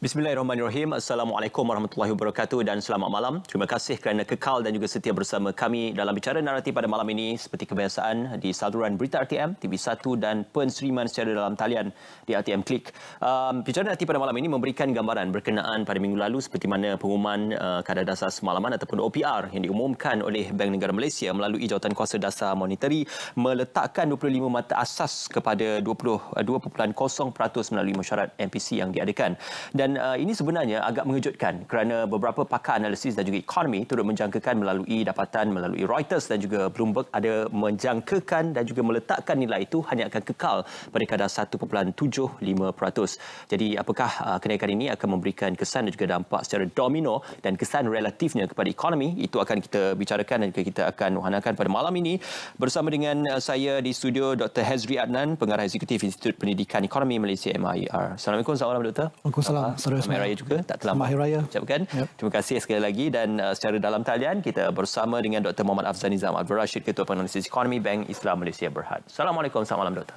Bismillahirrahmanirrahim. Assalamualaikum warahmatullahi wabarakatuh dan selamat malam. Terima kasih kerana kekal dan juga setia bersama kami dalam Bicara Naratif pada malam ini seperti kebiasaan di saluran Berita RTM, TV1 dan penstreaman secara dalam talian di RTM Klik. Bicara Naratif pada malam ini memberikan gambaran berkenaan pada minggu lalu seperti mana pengumuman kadar dasar semalaman ataupun OPR yang diumumkan oleh Bank Negara Malaysia melalui Jawatankuasa Dasar Monetary meletakkan 25 mata asas kepada 22.0% melalui mesyuarat MPC yang diadakan. Dan ini sebenarnya agak mengejutkan kerana beberapa pakar analisis dan juga ekonomi turut menjangkakan melalui dapatan melalui Reuters dan juga Bloomberg ada menjangkakan dan juga meletakkan nilai itu hanya akan kekal pada kadar 1.75%. Jadi apakah kenaikan ini akan memberikan kesan dan juga dampak secara domino dan kesan relatifnya kepada ekonomi, itu akan kita bicarakan dan juga kita akan wahanakan pada malam ini bersama dengan saya di studio Dr. Hezri Adnan, Pengarah Eksekutif Institut Pendidikan Ekonomi Malaysia MIR. Assalamualaikum, selamat malam Doktor. Waalaikumsalam. Selamat Raya juga, tak terlambat. Selamat Raya. Ucapkan. Yep. Terima kasih sekali lagi dan secara dalam talian kita bersama dengan Dr. Muhammad Afzal Nizam Abdul Rashid, Ketua Penganalisis Ekonomi Bank Islam Malaysia Berhad. Assalamualaikum, selamat malam Doktor.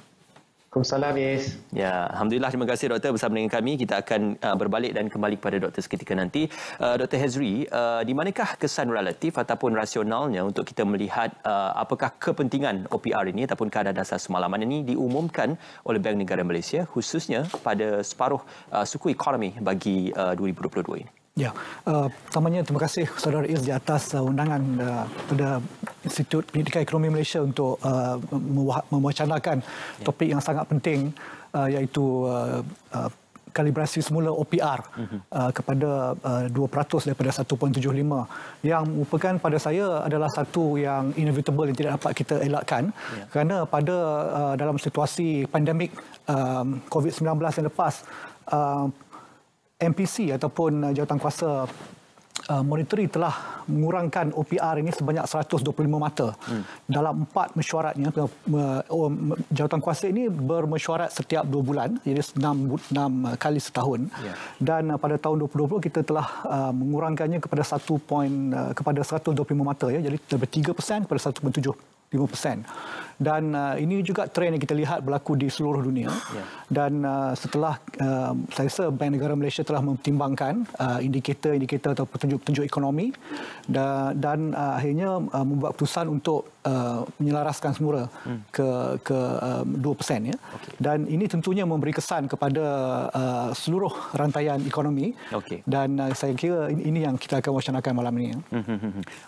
Waalaikumsalam, Yes. Ya, Alhamdulillah, terima kasih Doktor bersama dengan kami. Kita akan berbalik dan kembali kepada Doktor seketika nanti. Dr. Hezri, di manakah kesan relatif ataupun rasionalnya untuk kita melihat apakah kepentingan OPR ini ataupun kadar dasar semalaman ini diumumkan oleh Bank Negara Malaysia khususnya pada separuh suku ekonomi bagi 2022 ini? Ya, pertamanya terima kasih Saudara Is di atas undangan pada Institut Pendidikan Ekonomi Malaysia untuk mewacanakan topik yang sangat penting iaitu kalibrasi semula OPR kepada 2% daripada 1.75 yang merupakan pada saya adalah satu yang inevitable yang tidak dapat kita elakkan kerana pada dalam situasi pandemik COVID-19 yang lepas MPC ataupun Jawatankuasa Monetary telah mengurangkan OPR ini sebanyak 125 mata. Dalam 4 mesyuaratnya, Jawatankuasa ini bermesyuarat setiap 2 bulan, jadi 6 kali setahun. Dan pada tahun 2020 kita telah mengurangkannya kepada 125 mata, ya, jadi lebih 3% kepada 1.75%. Dan ini juga trend yang kita lihat berlaku di seluruh dunia. Dan setelah saya rasa Bank Negara Malaysia telah mempertimbangkan indikator-indikator atau petunjuk-petunjuk ekonomi dan akhirnya membuat keputusan untuk menyelaraskan semula ke 2%, ya. Dan ini tentunya memberi kesan kepada seluruh rantaian ekonomi. Dan saya kira ini yang kita akan wacanakan malam ini.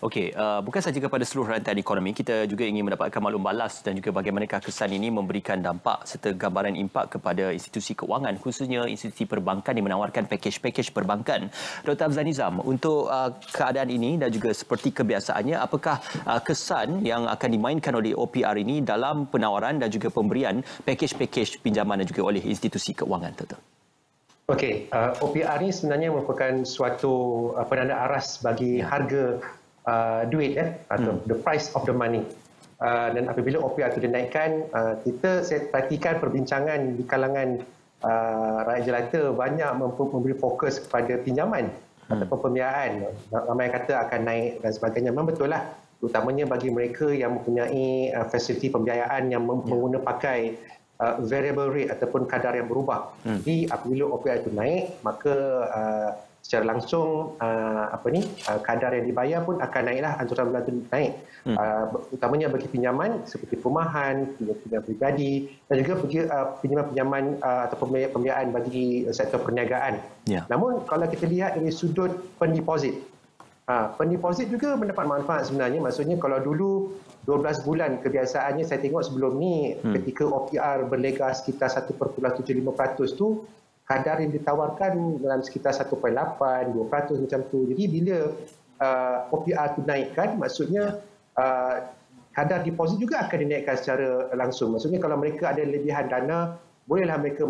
Okey, bukan saja kepada seluruh rantaian ekonomi, kita juga ingin mendapatkan maklum balas dan juga bagaimanakah kesan ini memberikan dampak serta gambaran impak kepada institusi keuangan, khususnya institusi perbankan yang menawarkan pakej-pakej perbankan. Dr. Afzal Nizam, untuk keadaan ini dan juga seperti kebiasaannya, apakah kesan yang akan dimainkan oleh OPR ini dalam penawaran dan juga pemberian pakej-pakej pinjaman dan juga oleh institusi keuangan, Dr.? Okey, OPR ini sebenarnya merupakan suatu penanda aras bagi harga duit, atau the price of the money. Dan apabila OPR itu dinaikkan, saya perhatikan perbincangan di kalangan rakyat jelata banyak memberi fokus kepada pinjaman ataupun pembiayaan. Ramai yang kata akan naik dan sebagainya. Memang betul lah, terutamanya bagi mereka yang mempunyai fasiliti pembiayaan yang menggunakan pakai variable rate ataupun kadar yang berubah. Jadi apabila OPR itu naik, maka secara langsung kadar yang dibayar pun akan naiklah, anjuran bulan itu naik. Utamanya bagi pinjaman seperti perumahan, pinjaman pribadi dan juga pinjaman-pinjaman atau pembiayaan bagi sektor perniagaan. Namun kalau kita lihat dari sudut pendeposit, pendeposit juga mendapat manfaat sebenarnya. Maksudnya kalau dulu 12 bulan kebiasaannya, saya tengok sebelum ni ketika OPR berlega sekitar 1.75% tu, kadar yang ditawarkan dalam sekitar 1.8, 2% macam tu. Jadi bila OPR tu naikkan, maksudnya kadar deposit juga akan dinaikkan secara langsung. Maksudnya kalau mereka ada lebihan dana, bolehlah mereka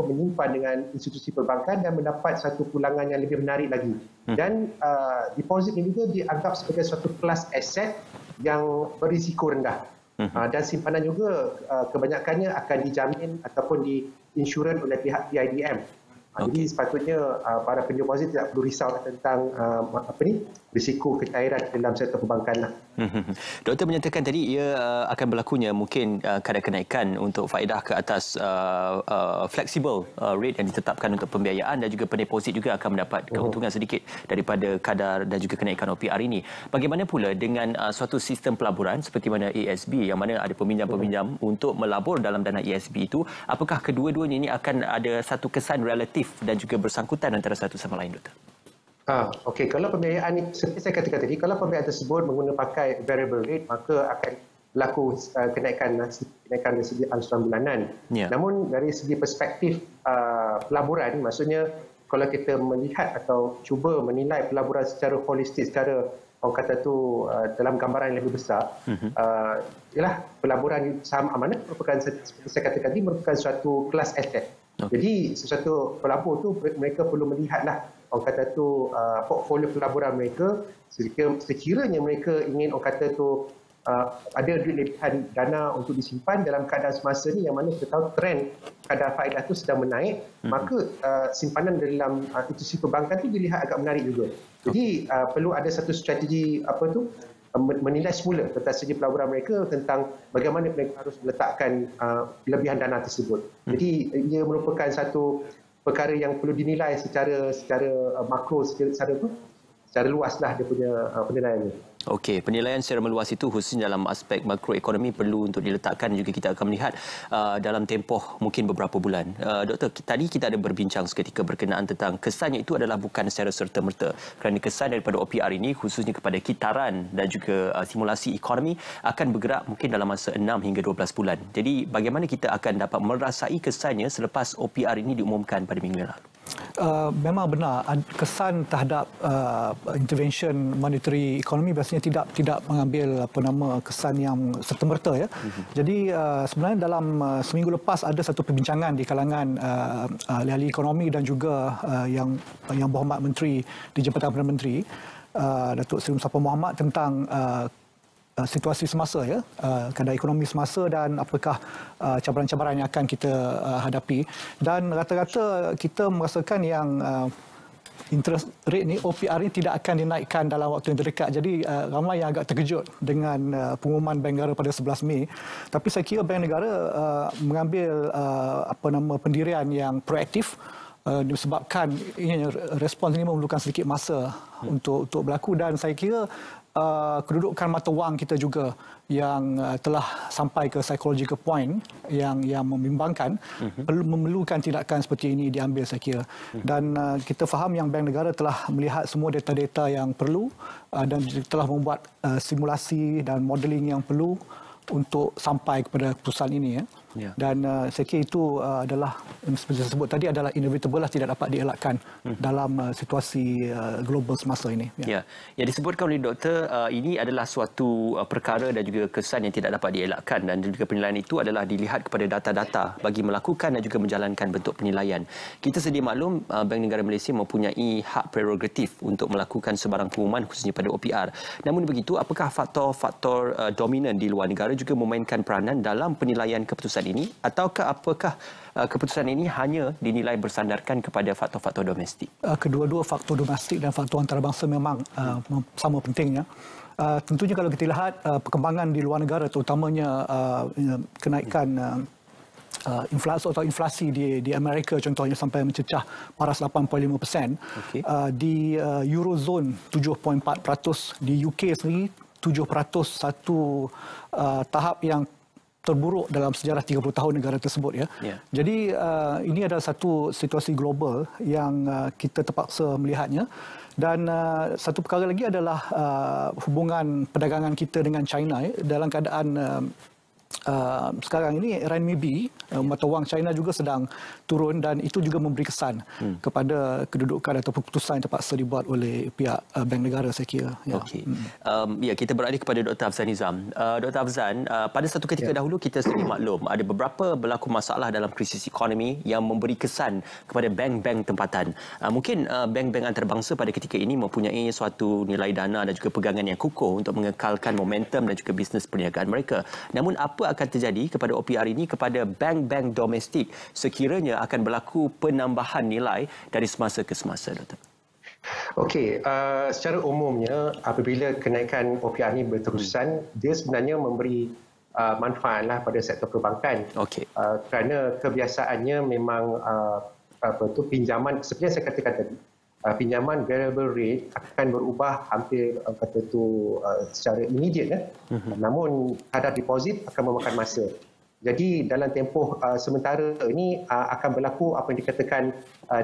menyimpan dengan institusi perbankan dan mendapat satu pulangan yang lebih menarik lagi. Dan deposit ini juga dianggap sebagai suatu kelas aset yang berisiko rendah. Dan simpanan juga kebanyakannya akan dijamin ataupun diinsurans oleh pihak PIDM. Jadi sepatutnya para pendeposit tidak perlu risau tentang risiko kecairan dalam sektor perbankan lah. Doktor menyatakan tadi ia akan berlakunya mungkin kadar kenaikan untuk faedah ke atas flexible rate yang ditetapkan untuk pembiayaan, dan juga pendeposit juga akan mendapat keuntungan sedikit daripada kadar dan juga kenaikan OPR ini. Bagaimana pula dengan suatu sistem pelaburan seperti mana ASB yang mana ada peminjam-peminjam untuk melabur dalam dana ASB itu? Apakah kedua-duanya ini akan ada satu kesan relatif dan juga bersangkutan antara satu sama lain, Doktor? Okey, kalau pembiayaan ini, seperti saya katakan tadi, kalau pembiayaan tersebut menggunakan pakai variable rate, maka akan berlaku kenaikan dari segi angsuran bulanan. Namun dari segi perspektif pelaburan, maksudnya kalau kita melihat atau cuba menilai pelaburan secara holistik, secara orang kata tu dalam gambaran yang lebih besar, ialah pelaburan saham amanah merupakan, seperti saya katakan tadi, merupakan suatu kelas aset. Jadi sesuatu pelabur tu mereka perlu melihatlah orang kata tu portfolio pelaburan mereka, sekiranya mereka ingin orang kata tu ada duit lebihan dana untuk disimpan dalam keadaan semasa ni yang mana kita tahu trend kadar faedah tu sedang menaik, maka simpanan dalam institusi perbankan tu dilihat agak menarik juga. Jadi perlu ada satu strategi menilai semula tentang segi pelaburan mereka, tentang bagaimana mereka harus meletakkan kelebihan dana tersebut. Jadi ia merupakan satu perkara yang perlu dinilai secara makro, secara luaslah dia punya penilaiannya. Okey, penilaian secara meluas itu khususnya dalam aspek makroekonomi perlu untuk diletakkan, juga kita akan melihat dalam tempoh mungkin beberapa bulan. Doktor, tadi kita ada berbincang seketika berkenaan tentang kesannya itu adalah bukan secara serta-merta, kerana kesan daripada OPR ini khususnya kepada kitaran dan juga simulasi ekonomi akan bergerak mungkin dalam masa 6 hingga 12 bulan. Jadi bagaimana kita akan dapat merasai kesannya selepas OPR ini diumumkan pada minggu lalu? Memang benar, kesan terhadap intervention monetary economy biasanya tidak mengambil kesan yang serta-merta, ya. Jadi sebenarnya dalam seminggu lepas ada satu perbincangan di kalangan ahli ekonomi dan juga yang berhormat menteri di Jabatan Perdana Menteri, Datuk Seri Mustafa Mohamed, tentang situasi semasa, ya, kadar ekonomi semasa dan apakah cabaran-cabaran yang akan kita hadapi. Dan rata-rata kita merasakan yang interest rate ni, OPR ni tidak akan dinaikkan dalam waktu yang terdekat. Jadi ramai yang agak terkejut dengan pengumuman Bank Negara pada 11 Mei. Tapi saya kira Bank Negara mengambil pendirian yang proaktif, disebabkan respons ini memerlukan sedikit masa untuk berlaku, dan saya kira kedudukan mata wang kita juga yang telah sampai ke psychological point yang membimbangkan, memerlukan tindakan seperti ini diambil, saya kira. Dan kita faham yang Bank Negara telah melihat semua data-data yang perlu dan telah membuat simulasi dan modeling yang perlu untuk sampai kepada keputusan ini, ya. Dan saya kira itu adalah, seperti saya sebut tadi, adalah inevitable lah, tidak dapat dielakkan dalam situasi global semasa ini. Ya, yang disebutkan oleh doktor ini adalah suatu perkara dan juga kesan yang tidak dapat dielakkan, dan juga penilaian itu adalah dilihat kepada data-data bagi melakukan dan juga menjalankan bentuk penilaian. Kita sedia maklum Bank Negara Malaysia mempunyai hak prerogatif untuk melakukan sebarang pengumuman khususnya pada OPR. Namun begitu, apakah faktor-faktor dominan di luar negara juga memainkan peranan dalam penilaian keputusan ini, ataukah apakah keputusan ini hanya dinilai bersandarkan kepada faktor-faktor domestik? Kedua-dua faktor domestik dan faktor antarabangsa memang sama pentingnya. Tentunya kalau kita lihat perkembangan di luar negara, terutamanya kenaikan inflasi di Amerika contohnya sampai mencecah paras 8.5%, di Eurozone 7.4%, di UK sendiri 7%, satu tahap yang terburuk dalam sejarah 30 tahun negara tersebut, ya. Jadi ini adalah satu situasi global yang kita terpaksa melihatnya. Dan satu perkara lagi adalah hubungan perdagangan kita dengan China, ya, dalam keadaan sekarang ini renminbi, mata wang China juga sedang turun, dan itu juga memberi kesan kepada kedudukan atau keputusan yang terpaksa dibuat oleh pihak Bank Negara, saya kira. Okey. Ya, kita beralih kepada Dr. Afzan Nizam. Dr. Afzan, pada satu ketika dahulu kita sedia maklum ada beberapa berlaku masalah dalam krisis ekonomi yang memberi kesan kepada bank-bank tempatan. Mungkin bank-bank antarabangsa pada ketika ini mempunyai suatu nilai dana dan juga pegangan yang kukuh untuk mengekalkan momentum dan juga bisnes perniagaan mereka. Namun apa apakah akan terjadi kepada OPR ini kepada bank-bank domestik sekiranya akan berlaku penambahan nilai dari semasa ke semasa, Doktor? Okey, secara umumnya apabila kenaikan OPR ini berterusan, dia sebenarnya memberi manfaatlah pada sektor perbankan. Okey. Kerana kebiasaannya memang pinjaman, seperti yang saya katakan tadi, pinjaman variable rate akan berubah hampir secara immediate. Namun kadar deposit akan memakan masa. Jadi dalam tempoh sementara ini akan berlaku apa yang dikatakan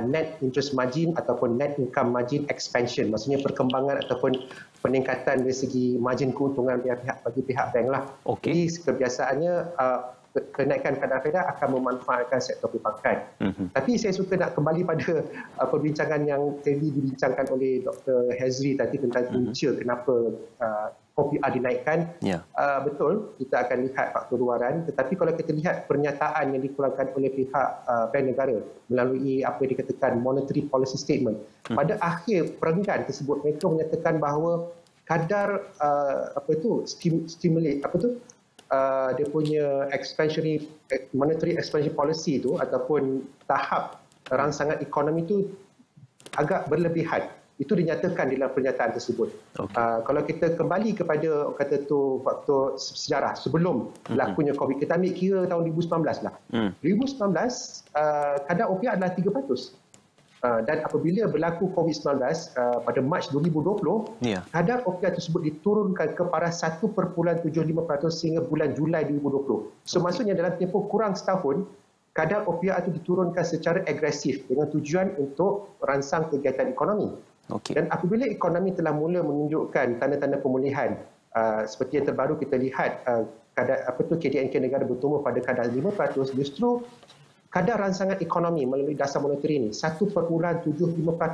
net interest margin ataupun net income margin expansion. Maksudnya perkembangan ataupun peningkatan dari segi margin keuntungan bagi pihak bank lah. Okay. Jadi kebiasaannya kenaikan kadar feda akan memanfaatkan sektor perbankan. Tapi saya suka nak kembali pada perbincangan yang tadi dibincangkan oleh Dr. Hazri tadi tentang punca kenapa OPR dinaikkan. Betul, kita akan lihat faktor luaran, tetapi kalau kita lihat pernyataan yang dikeluarkan oleh pihak Bank Negara melalui apa yang dikatakan monetary policy statement, pada akhir perenggan tersebut mereka menyatakan bahawa kadar dia punya monetary expansion policy itu ataupun tahap rangsangan ekonomi itu agak berlebihan. Itu dinyatakan dalam pernyataan tersebut. Kalau kita kembali kepada waktu sejarah sebelum berlakunya COVID, kita ambil kira tahun 2019 lah. 2019 kadar OPR adalah 3%. Dan apabila berlaku COVID-19 pada Mac 2020, kadar OPR tersebut diturunkan kepada 1.75% sehingga bulan Julai 2020. So maksudnya dalam tempoh kurang setahun, kadar OPR itu diturunkan secara agresif dengan tujuan untuk rangsang kegiatan ekonomi. Dan apabila ekonomi telah mula menunjukkan tanda-tanda pemulihan, seperti yang terbaru kita lihat kadar KDNK negara bertumbuh pada kadar 5%, justru kadar rangsangan ekonomi melalui dasar monetary ini 1.75%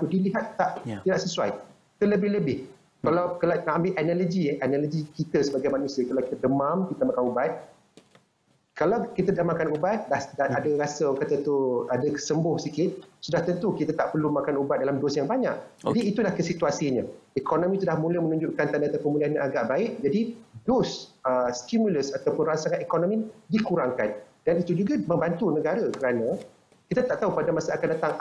dilihat tidak sesuai, terlebih-lebih. Kalau nak ambil analogi kita sebagai manusia, kalau kita demam, kita makan ubat. Kalau kita dah makan ubat, dah ada rasa ada sembuh sikit, sudah tentu kita tak perlu makan ubat dalam dos yang banyak. Jadi itulah situasinya. Ekonomi sudah mula menunjukkan tanda-tanda pemulihan yang agak baik, jadi dos stimulus ataupun rangsangan ekonomi dikurangkan. Dan itu juga membantu negara kerana kita tak tahu pada masa akan datang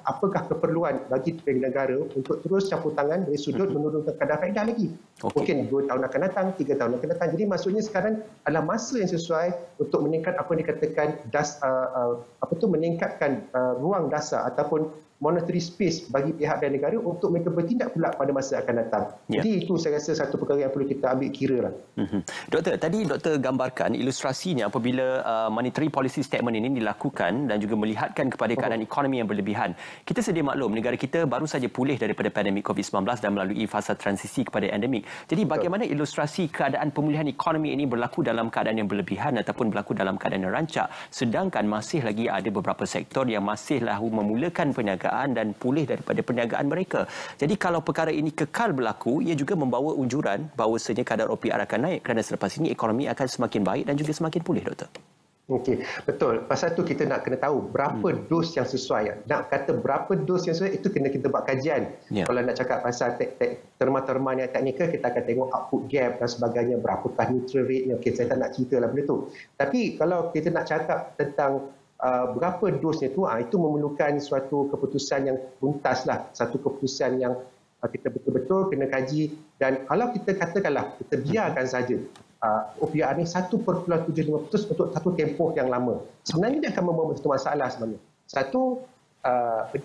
apakah keperluan bagi negara untuk terus campur tangan dari sudut menurunkan kadar faedah lagi. Mungkin 2 tahun akan datang, 3 tahun akan datang. Jadi maksudnya sekarang adalah masa yang sesuai untuk meningkat apa yang dikatakan meningkatkan ruang dasar ataupun monetary space bagi pihak dan negara untuk mereka bertindak pula pada masa akan datang. Jadi itu saya rasa satu perkara yang perlu kita ambil kira lah. Doktor, tadi doktor gambarkan ilustrasinya apabila monetary policy statement ini dilakukan dan juga melihatkan kepada keadaan ekonomi yang berlebihan. Kita sedia maklum negara kita baru saja pulih daripada pandemik COVID-19 dan melalui fasa transisi kepada endemik. Jadi bagaimana ilustrasi keadaan pemulihan ekonomi ini berlaku dalam keadaan yang berlebihan ataupun berlaku dalam keadaan yang rancak, sedangkan masih lagi ada beberapa sektor yang masih memulakan perniagaan dan pulih daripada perniagaan mereka. Jadi kalau perkara ini kekal berlaku, ia juga membawa unjuran bahawasanya kadar OPR akan naik kerana selepas ini ekonomi akan semakin baik dan juga semakin pulih, Doktor. Okey, betul. Pasal tu kita nak kena tahu berapa dos yang sesuai. Nak kata berapa dos yang sesuai, itu kena kita buat kajian. Kalau nak cakap pasal terma-terma yang teknikal, kita akan tengok output gap dan sebagainya, berapakah neutral rate-nya. Okey, saya tak nak cerita lah benda tu. Tapi kalau kita nak cakap tentang berapa dosnya itu memerlukan suatu keputusan yang tuntas lah, satu keputusan yang kita betul-betul kena kaji. Dan kalau kita katakanlah kita biarkan saja OPR ni 1.75% untuk satu tempoh yang lama, sebenarnya dia akan membawa satu masalah sebenarnya. Satu,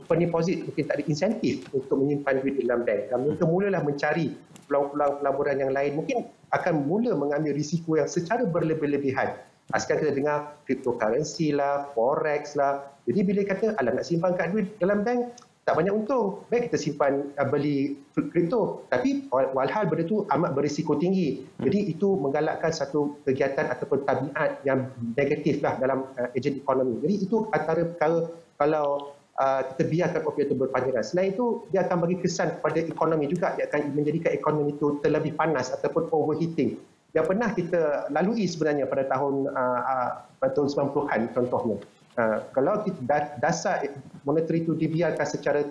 pendeposit mungkin tak ada insentif untuk menyimpan duit dalam bank, dan mereka mulalah mencari peluang-peluang pelaburan yang lain, mungkin akan mula mengambil risiko yang secara berlebih-lebihan. Sekarang kita dengar cryptocurrency lah, forex lah. Jadi bila kata, nak simpan kat duit dalam bank, tak banyak untung. Baik kita simpan beli kripto. Tapi walhal benda tu amat berisiko tinggi. Jadi itu menggalakkan satu kegiatan ataupun tabiat yang negatif lah dalam ejen ekonomi. Jadi itu antara perkara kalau kita biarkan OPR itu berpanjangan. Selain itu, dia akan bagi kesan kepada ekonomi juga. Dia akan menjadikan ekonomi itu terlebih panas ataupun overheating. Yang pernah kita lalui sebenarnya pada tahun 90-an contohnya. Kalau dasar monetary itu dibiarkan secara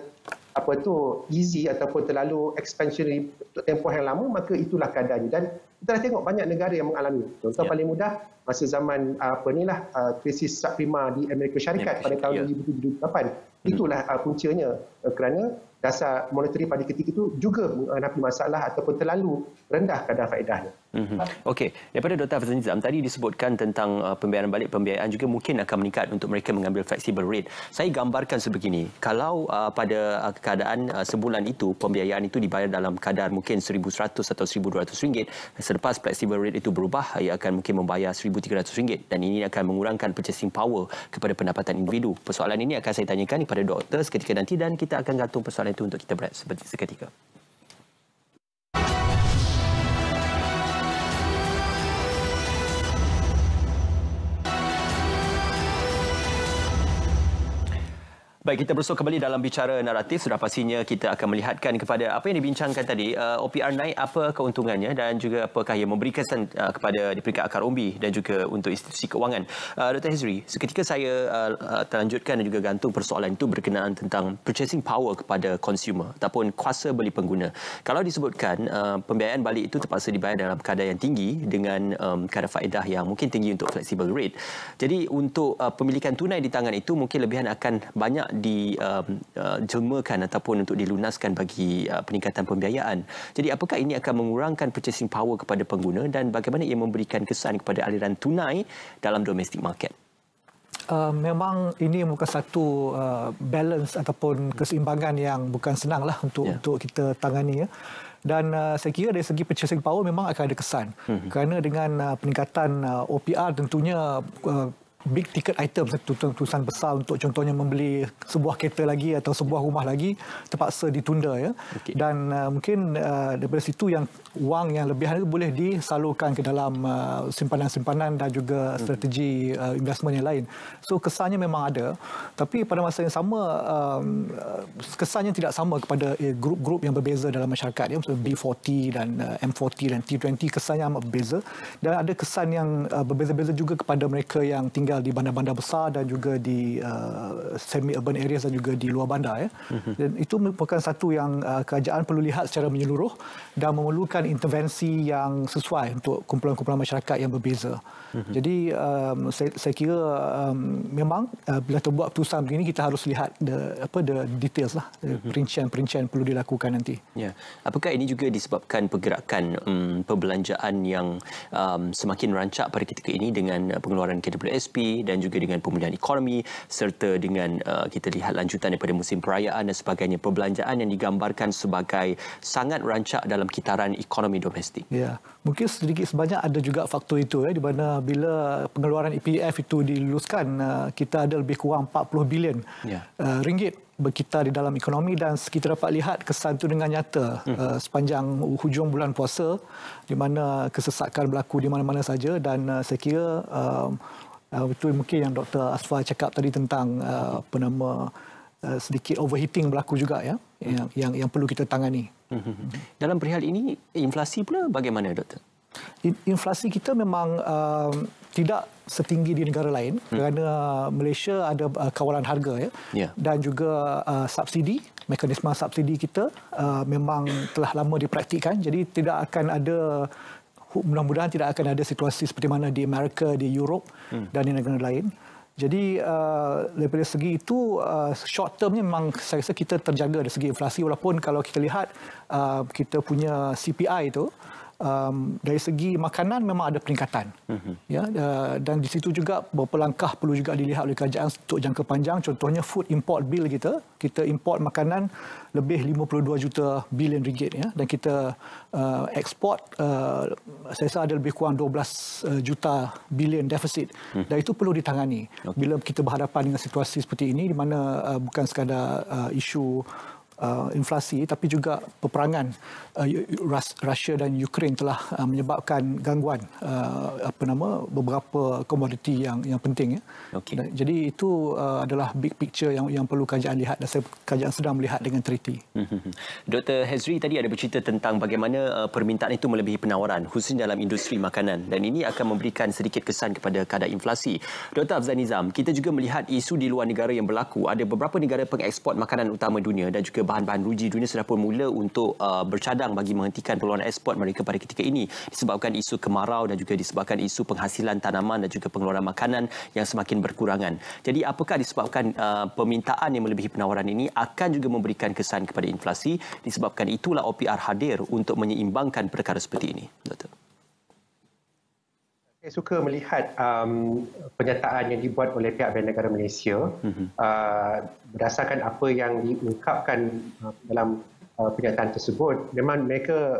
easy ataupun terlalu expansionary untuk tempoh yang lama, maka itulah keadaannya. Dan Kita dah tengok banyak negara yang mengalami. Contoh paling mudah masa zaman krisis subprima di Amerika Syarikat pada tahun 2007-2008. Itulah puncanya kerana dasar monetary pada ketika itu juga menghadapi masalah ataupun terlalu rendah kadar faedahnya. Okey, daripada Dr. Hafizan Nizam tadi disebutkan tentang pembayaran balik pembiayaan juga mungkin akan meningkat untuk mereka mengambil flexible rate. Saya gambarkan sebegini, kalau pada keadaan sebulan itu pembiayaan itu dibayar dalam kadar mungkin RM1,100 atau RM1,200, selepas flexible rate itu berubah ia akan mungkin membayar RM1,300 dan ini akan mengurangkan purchasing power kepada pendapatan individu. Persoalan ini akan saya tanyakan kepada doktor seketika nanti dan kita akan gantung persoalan itu untuk kita berehat seketika. Baik, kita bersua kembali dalam bicara naratif. Sudah pastinya kita akan melihatkan kepada apa yang dibincangkan tadi. OPR naik, apa keuntungannya dan juga apakah ia memberi kesan kepada di peringkat akar umbi dan juga untuk institusi keuangan. Dr. Hezri, seketika saya terlanjutkan dan juga gantung persoalan itu berkenaan tentang purchasing power kepada consumer ataupun kuasa beli pengguna. Kalau disebutkan pembiayaan balik itu terpaksa dibayar dalam kadar yang tinggi dengan kadar faedah yang mungkin tinggi untuk flexible rate. Jadi untuk pemilikan tunai di tangan itu mungkin lebihan akan banyak dijelmakan ataupun untuk dilunaskan bagi peningkatan pembiayaan. Jadi apakah ini akan mengurangkan purchasing power kepada pengguna dan bagaimana ia memberikan kesan kepada aliran tunai dalam domestic market? Memang ini merupakan satu balance ataupun keseimbangan yang bukan senanglah untuk kita tangani ya. Dan saya kira dari segi purchasing power memang akan ada kesan. Kerana dengan peningkatan OPR tentunya big ticket item, keputusan besar untuk contohnya membeli sebuah kereta lagi atau sebuah rumah lagi terpaksa ditunda ya. Dan mungkin daripada situ yang wang yang lebihan itu boleh disalurkan ke dalam simpanan-simpanan dan juga strategi investment yang lain. So kesannya memang ada, tapi pada masa yang sama kesannya tidak sama kepada grup-grup yang berbeza dalam masyarakat ya, misalnya B40 dan M40 dan T20 kesannya amat berbeza dan ada kesan yang berbeza-beza juga kepada mereka yang tinggal di bandar-bandar besar dan juga di semi-urban areas dan juga di luar bandar ya. Dan itu merupakan satu yang kerajaan perlu lihat secara menyeluruh dan memerlukan intervensi yang sesuai untuk kumpulan-kumpulan masyarakat yang berbeza. Jadi saya kira memang bila terbuat keputusan begini kita harus lihat the details lah, perincian-perincian perlu dilakukan nanti. Ya. Apakah ini juga disebabkan pergerakan perbelanjaan yang semakin rancak pada ketika ini dengan pengeluaran KWSP dan juga dengan pemulihan ekonomi serta dengan kita lihat lanjutan daripada musim perayaan dan sebagainya, perbelanjaan yang digambarkan sebagai sangat rancak dalam kitaran ekonomi domestik. Ya, mungkin sedikit sebanyak ada juga faktor itu di mana bila pengeluaran EPF itu diluluskan kita ada lebih kurang 40 bilion ringgit berkitar di dalam ekonomi dan kita dapat lihat kesan itu dengan nyata sepanjang hujung bulan puasa di mana kesesakan berlaku di mana-mana saja dan saya kira betul mungkin yang Dr. Asfar cakap tadi tentang sedikit overheating berlaku juga ya yang perlu kita tangani. Dalam perihal ini inflasi pula bagaimana doktor? Inflasi kita memang tidak setinggi di negara lain kerana Malaysia ada kawalan harga dan juga subsidi, mekanisme subsidi kita memang telah lama dipraktikkan, jadi tidak akan ada, mudah-mudahan tidak akan ada situasi seperti mana di Amerika, di Europe dan di negara lain. Jadi daripada segi itu short termnya memang saya rasa kita terjaga dari segi inflasi walaupun kalau kita lihat kita punya CPI itu dari segi makanan memang ada peningkatan. Ya, dan di situ juga beberapa langkah perlu juga dilihat oleh kerajaan untuk jangka panjang. Contohnya food import bill kita import makanan lebih 52 juta bilion ringgit ya, dan kita ekspor saya rasa ada lebih kurang 12 juta bilion defisit. Dan itu perlu ditangani bila kita berhadapan dengan situasi seperti ini di mana bukan sekadar isu inflasi tapi juga peperangan Rusia dan Ukraine telah menyebabkan gangguan beberapa komoditi yang penting ya. Jadi itu adalah big picture yang perlu kerajaan lihat dan kerajaan sedang melihat dengan teliti. Dr. Hezri tadi ada bercerita tentang bagaimana permintaan itu melebihi penawaran khususnya dalam industri makanan dan ini akan memberikan sedikit kesan kepada kadar inflasi. Dr. Hafizan Nizam, kita juga melihat isu di luar negara yang berlaku. Ada beberapa negara pengeksport makanan utama dunia dan juga bahan-bahan ruji dunia sudah pun mula untuk bercadang bagi menghentikan pengeluaran ekspor mereka pada ketika ini disebabkan isu kemarau dan juga disebabkan isu penghasilan tanaman dan juga pengeluaran makanan yang semakin berkurangan. Jadi apakah disebabkan permintaan yang melebihi penawaran ini akan juga memberikan kesan kepada inflasi, disebabkan itulah OPR hadir untuk menyeimbangkan perkara seperti ini, Doktor? Saya suka melihat pernyataan yang dibuat oleh pihak Bank Negara Malaysia berdasarkan apa yang diungkapkan dalam pernyataan tersebut. Memang mereka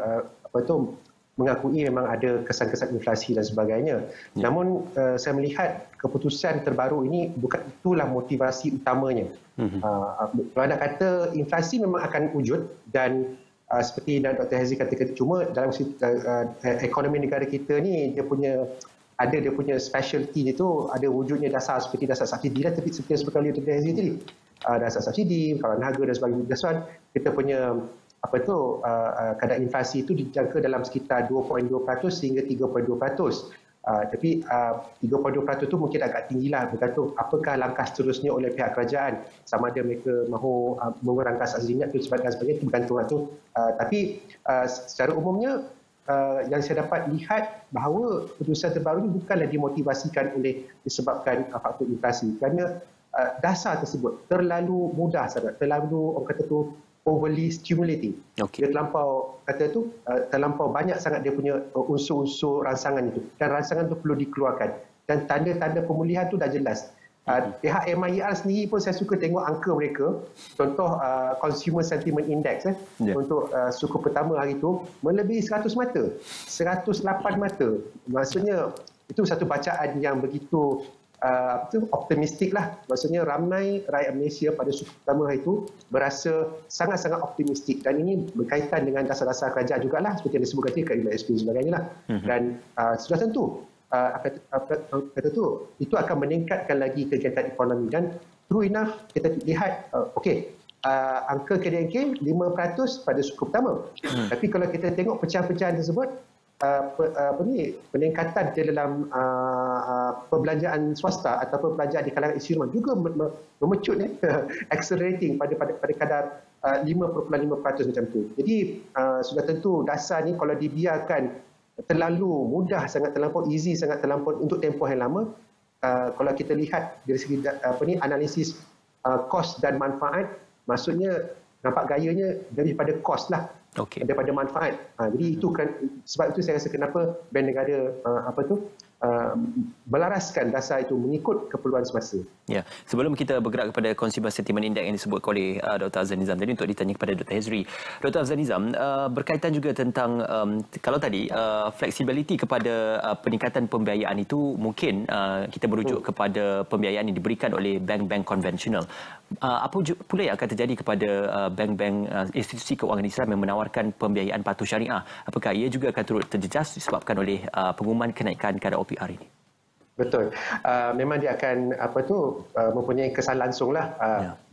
mengakui memang ada kesan-kesan inflasi dan sebagainya. Ya. Namun saya melihat keputusan terbaru ini bukan itulah motivasi utamanya. Kalau nak kata inflasi memang akan wujud dan seperti Dr. Hezri kata, cuma dalam ekonomi negara kita ni dia punya specialty dia tu, ada wujudnya dasar seperti dasar subsidi lah, tapi seperti yang sebutkan oleh Dr. Hezri tadi, dasar subsidi, kawalan harga dan sebagainya. That's why kita punya kadar inflasi itu dijangka dalam sekitar 2.2% hingga 3.2%. Tapi 3.2% itu mungkin agak tinggilah, bergantung apakah langkah seterusnya oleh pihak kerajaan, sama ada mereka mahu mengurangkan subsidi minyak dan sebagainya, itu bergantung itu. Tapi secara umumnya yang saya dapat lihat bahawa keputusan terbaru ini bukanlah dimotivasikan disebabkan faktor inflasi, kerana dasar tersebut terlalu mudah sangat, terlalu orang kata tu overly stimulating. Okay. Dia terlampau banyak sangat dia punya unsur-unsur rangsangan itu, dan rangsangan itu perlu dikeluarkan, dan tanda-tanda pemulihan itu dah jelas. Pihak MIR sendiri pun saya suka tengok angka mereka. Contoh Consumer Sentiment Index untuk suku pertama hari itu melebihi 100 mata, 108 mata. Maksudnya itu satu bacaan yang begitu optimistik lah. Maksudnya ramai rakyat Malaysia pada suku pertama hari itu berasa sangat-sangat optimistik, dan ini berkaitan dengan dasar-dasar kerajaan jugalah, seperti yang disebutkan tadi, keadilan SP dan sebagainya lah. Dan sudah tentu itu akan meningkatkan lagi kegiatan ekonomi, dan true enough kita lihat angka KDNK 5% pada suku pertama. Tapi kalau kita tengok pecahan-pecahan tersebut, peningkatan di dalam perbelanjaan swasta atau perbelanjaan di kalangan instrumen juga memecut accelerating pada kadar 5.5% macam tu. Jadi sudah tentu dasar ni kalau dibiarkan terlalu mudah, sangat terlampau easy, sangat terlampau untuk tempoh yang lama, kalau kita lihat dari segi analisis kos dan manfaat, maksudnya nampak gayanya daripada kos lah, daripada manfaat. Jadi itu kan sebab itu saya rasa kenapa Bank Negara melaraskan dasar itu mengikut keperluan semasa. Ya, sebelum kita bergerak kepada Consumer Sentiment Index yang disebut oleh Dr. Afzal Nizam tadi, untuk ditanya kepada Dr. Hezri. Dr. Afzal Nizam, berkaitan juga tentang kalau tadi flexibility kepada peningkatan pembiayaan itu mungkin kita merujuk kepada pembiayaan yang diberikan oleh bank-bank konvensional. Apa pula yang akan terjadi kepada bank-bank institusi keuangan Islam yang menawarkan pembiayaan patuh syariah? Apakah ia juga akan turut terjejas disebabkan oleh pengumuman kenaikan kadar OPR ini? Betul. Memang dia akan mempunyai kesan langsung lah.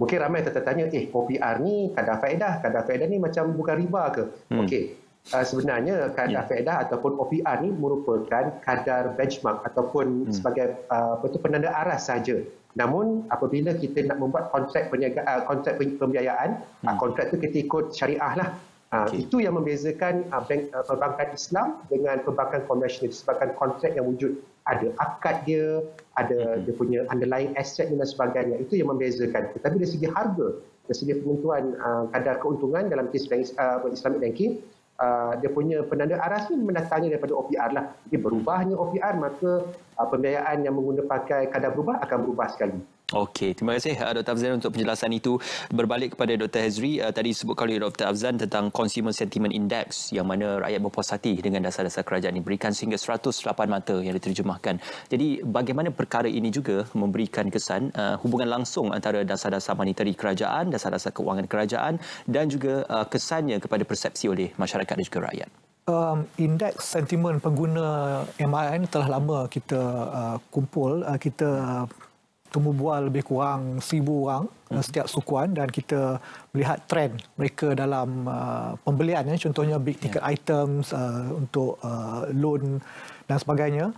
Mungkin ramai tertanya, OPR ni kadar faedah ni macam bukan riba ke? Okey. Sebenarnya kadar faedah ataupun OPR ni merupakan kadar benchmark ataupun sebagai penanda aras saja. Namun apabila kita nak membuat kontrak pembiayaan, kontrak tu kita ikut syariah lah. Itu yang membezakan perbankan Islam dengan perbankan konvensional, disebabkan kontrak yang wujud, ada akad dia, ada dia punya underlying asset dan sebagainya. Itu yang membezakan. Tetapi dari segi harga, dari segi penentuan kadar keuntungan dalam kes Islamic banking, dia punya penanda aras ni mendatangnya daripada OPR lah. Jadi berubahnya OPR, maka pembiayaan yang pakai kadar berubah akan berubah sekali. Okey, terima kasih Dr. Afzan untuk penjelasan itu. Berbalik kepada Dr. Hezri, tadi disebutkan oleh Dr. Afzan tentang Consumer Sentiment Index yang mana rakyat berpuas hati dengan dasar-dasar kerajaan diberikan sehingga 108 mata yang diterjemahkan. Jadi bagaimana perkara ini juga memberikan kesan hubungan langsung antara dasar-dasar monetary kerajaan, dasar-dasar keuangan kerajaan dan juga kesannya kepada persepsi oleh masyarakat dan juga rakyat. Indeks sentimen pengguna MIN telah lama kita kumpul, kita temu bual lebih kurang 1,000 orang setiap sukuan, dan kita melihat trend mereka dalam pembelian, contohnya big ticket items untuk loan dan sebagainya.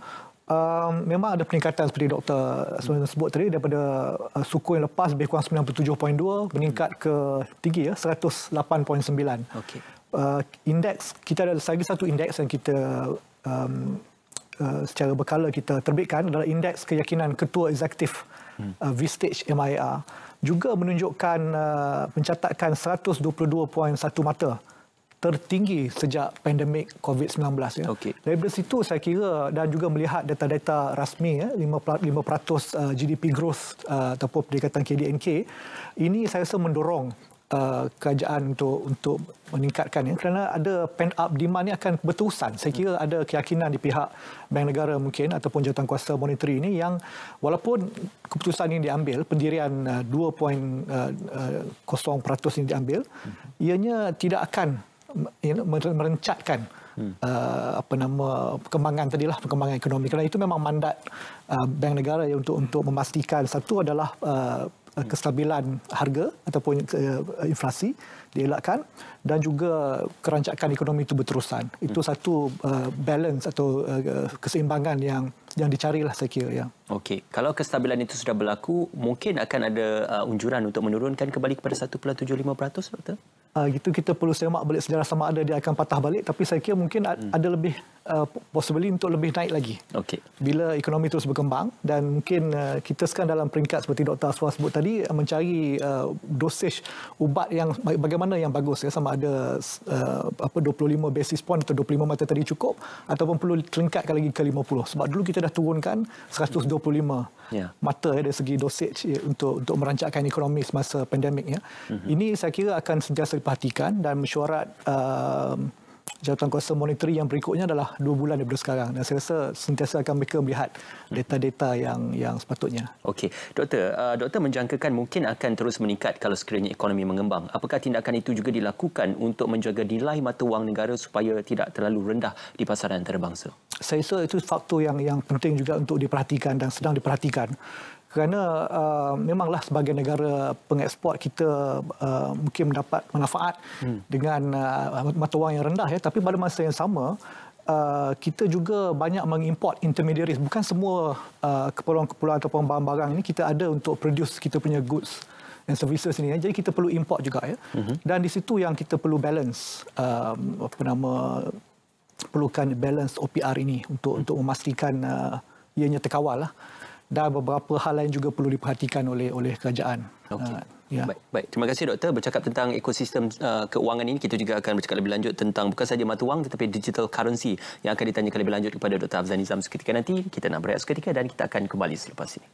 Memang ada peningkatan seperti Dr. sebut tadi daripada suku yang lepas lebih kurang 97.2 meningkat ke tinggi 108.9. Okey. Indeks kita ada lagi satu indeks yang kita secara berkala kita terbitkan adalah indeks keyakinan ketua eksekutif V-Stage MIR juga menunjukkan mencatatkan 122.1 mata tertinggi sejak pandemik COVID-19 ya. Okey. Dari situ saya kira dan juga melihat data-data rasmi 5% GDP growth ataupun peningkatan KDNK ini saya rasa mendorong kerajaan untuk meningkatkan kerana ada pent up demand ni akan berterusan. Saya kira ada keyakinan di pihak Bank Negara mungkin ataupun jawatankuasa monetary ini yang walaupun keputusan ini diambil pendirian 2.0% ini diambil ianya tidak akan merencatkan perkembangan ekonomi kerana itu memang mandat Bank Negara untuk memastikan satu adalah kestabilan harga ataupun inflasi dielakkan dan juga kerancakan ekonomi itu berterusan. Itu satu balance atau keseimbangan yang dicarilah saya kira ya. Okey, kalau kestabilan itu sudah berlaku, mungkin akan ada unjuran untuk menurunkan kembali kepada 1.75%, Doktor? Gitu kita perlu semak balik sejarah sama ada dia akan patah balik, tapi saya kira mungkin ada lebih possibly untuk lebih naik lagi. Okey. Bila ekonomi terus berkembang dan mungkin kita sekarang dalam peringkat seperti Dr. Aswar sebut tadi mencari dosage ubat yang bagaimana yang bagus ya, sama ada 25 basis point atau 25 mata tadi cukup ataupun perlu tingkatkan lagi ke 50 sebab dulu kita dah turunkan 125 mata dari segi dosage untuk merancangkan ekonomi semasa pandemik ya. Ini saya kira akan sentiasa diperhatikan dan mesyuarat jawatankuasa monetary yang berikutnya adalah 2 bulan daripada sekarang dan saya rasa sentiasa akan mereka melihat data-data yang sepatutnya. Okey, doktor menjangkakan mungkin akan terus meningkat kalau sekiranya ekonomi mengembang. Apakah tindakan itu juga dilakukan untuk menjaga nilai mata wang negara supaya tidak terlalu rendah di pasaran antarabangsa? Saya rasa itu faktor yang penting juga untuk diperhatikan dan sedang diperhatikan. Kerana memanglah sebagai negara pengeksport kita mungkin mendapat manfaat dengan mata wang yang rendah ya, tapi pada masa yang sama kita juga banyak mengimport intermediaries. Bukan semua keperluan-keperluan ataupun barang-barang ini kita ada untuk produce kita punya goods and services ini ya. Jadi kita perlu import juga ya. Dan di situ yang kita perlu balance perlukan balance OPR ini untuk memastikan ianya terkawal lah. Dan beberapa hal lain juga perlu diperhatikan oleh kerajaan. Okey. Baik. Terima kasih Doktor. Bercakap tentang ekosistem keuangan ini, kita juga akan bercakap lebih lanjut tentang bukan saja mata wang tetapi digital currency yang akan ditanyakan lebih lanjut kepada Dr. Afzal Nizam seketika nanti. Kita nak berehat seketika dan kita akan kembali selepas ini.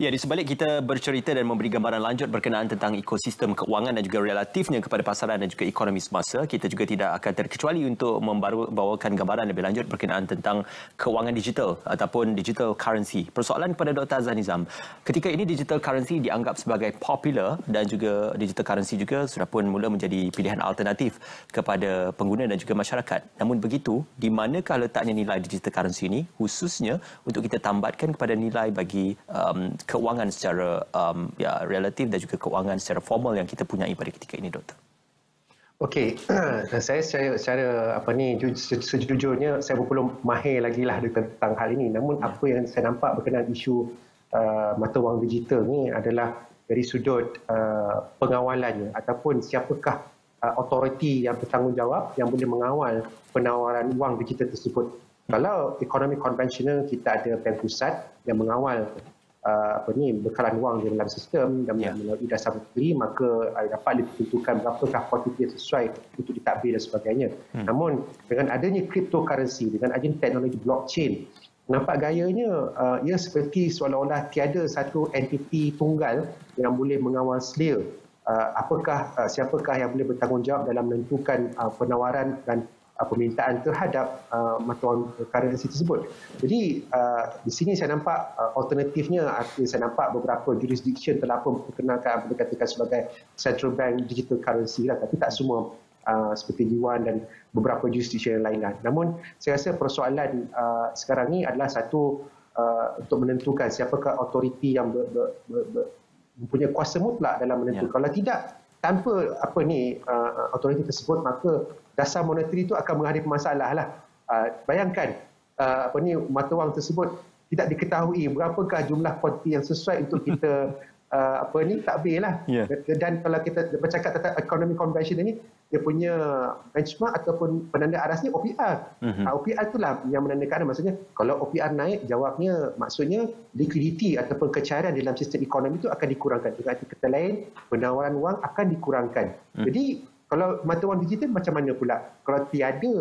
Ya, di sebalik kita bercerita dan memberi gambaran lanjut berkenaan tentang ekosistem keuangan dan juga relatifnya kepada pasaran dan juga ekonomi semasa, kita juga tidak akan terkecuali untuk membawakan gambaran lebih lanjut berkenaan tentang keuangan digital ataupun digital currency. Persoalan kepada Dr. Azhar Nizam, ketika ini digital currency dianggap sebagai popular dan juga digital currency juga sudah pun mula menjadi pilihan alternatif kepada pengguna dan juga masyarakat. Namun begitu, di manakah letaknya nilai digital currency ini khususnya untuk kita tambatkan kepada nilai bagi keuangan secara relatif dan juga keuangan secara formal yang kita punyai pada ketika ini, Doktor? Okey, saya secara sejujurnya saya belum mahir lagi lah tentang hal ini. Namun apa yang saya nampak berkenaan isu mata wang digital ni adalah dari sudut pengawalannya ataupun siapakah autoriti yang bertanggungjawab yang boleh mengawal penawaran wang digital tersebut. Kalau ekonomi konvensional kita ada bank pusat yang mengawal bekalan wang di dalam sistem dan melalui dasar negeri, maka dapat ditentukan berapakah kuantiti yang sesuai untuk ditadbir dan sebagainya. Namun dengan adanya cryptocurrency, dengan adanya teknologi blockchain, nampak gayanya ia seperti seolah-olah tiada satu entiti tunggal yang boleh mengawal selia siapakah yang boleh bertanggungjawab dalam menentukan penawaran dan permintaan terhadap mata wang currency tersebut. Jadi di sini saya nampak alternatifnya, saya nampak beberapa jurisdiction telah pun perkenalkan apa dikatakan sebagai central bank digital currency lah, tapi tak semua seperti Yuan dan beberapa jurisdiction yang lain lah. Namun saya rasa persoalan sekarang ni adalah satu untuk menentukan siapakah autoriti yang mempunyai kuasa mutlak dalam menentukan. Kalau tidak, tanpa autoriti tersebut, maka dasar monetary itu akan menghadapi masalah lah. Bayangkan mata wang tersebut tidak diketahui berapakah jumlah kuantiti yang sesuai untuk kita takbir lah. Dan kalau kita bercakap tentang ekonomi convention ini, dia punya benchmark ataupun penanda arasnya OPR. OPR itulah yang menandakan, maksudnya kalau OPR naik, jawabnya maksudnya liquidity ataupun kecairan dalam sistem ekonomi itu akan dikurangkan. Dengan kata lain, penawaran wang akan dikurangkan. Jadi kalau mata wang digital macam mana pula? Kalau tiada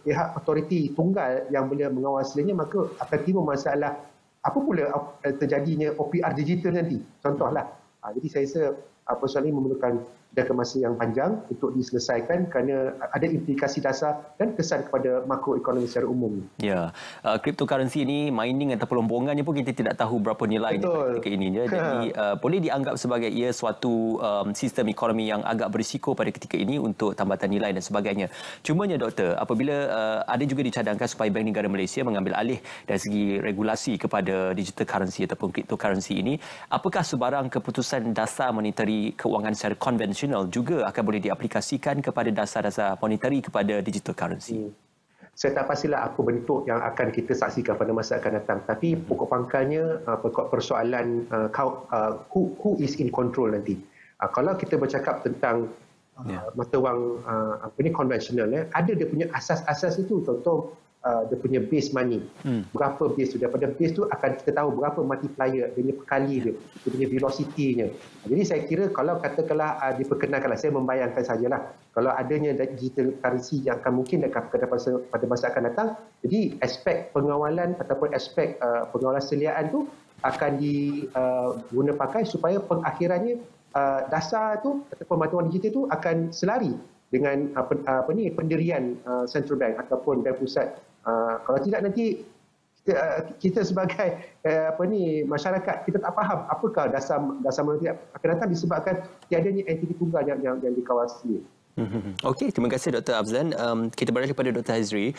pihak autoriti tunggal yang boleh mengawasinya, maka akan timbul masalah apa pula terjadinya OPR digital nanti. Contohlah. Jadi saya rasa persoalan ini memerlukan jangka masa yang panjang untuk diselesaikan kerana ada implikasi dasar dan kesan kepada makroekonomi secara umum. Ya, cryptocurrency ini mining atau pelombongannya pun kita tidak tahu berapa nilainya ketika ini. Jadi boleh dianggap sebagai ia suatu sistem ekonomi yang agak berisiko pada ketika ini untuk tambatan nilai dan sebagainya. Cumanya doktor, apabila ada juga dicadangkan supaya Bank Negara Malaysia mengambil alih dari segi regulasi kepada digital currency ataupun cryptocurrency ini, apakah sebarang keputusan dasar monetary keuangan secara konvensional juga akan boleh diaplikasikan kepada dasar-dasar monetary kepada digital currency? Saya tak pastilah apa bentuk yang akan kita saksikan pada masa akan datang. Tapi pokok pangkalnya persoalan who is in control nanti. Kalau kita bercakap tentang mata wang konvensional, ada dia punya asas-asas itu. Contoh dia punya base money. Berapa base tu? Daripada base tu akan kita tahu berapa multiplier, dia punya perkali dia punya velocity-nya. Jadi saya kira kalau katakanlah diperkenalkanlah, saya membayangkan sajalah, kalau adanya digital currency yang akan mungkin pada masa akan datang, jadi aspek pengawalan ataupun aspek pengawalan seliaan tu akan diguna pakai supaya pengakhirannya dasar tu ataupun mata wang digital tu akan selari dengan pendirian central bank ataupun bank pusat. Kalau tidak nanti kita sebagai masyarakat, kita tak faham apakah dasar monetary akan datang disebabkan tiadanya entiti tunggal yang dikawal sendiri. Okey, terima kasih Dr. Afzan. Kita beralih kepada Dr. Hazri.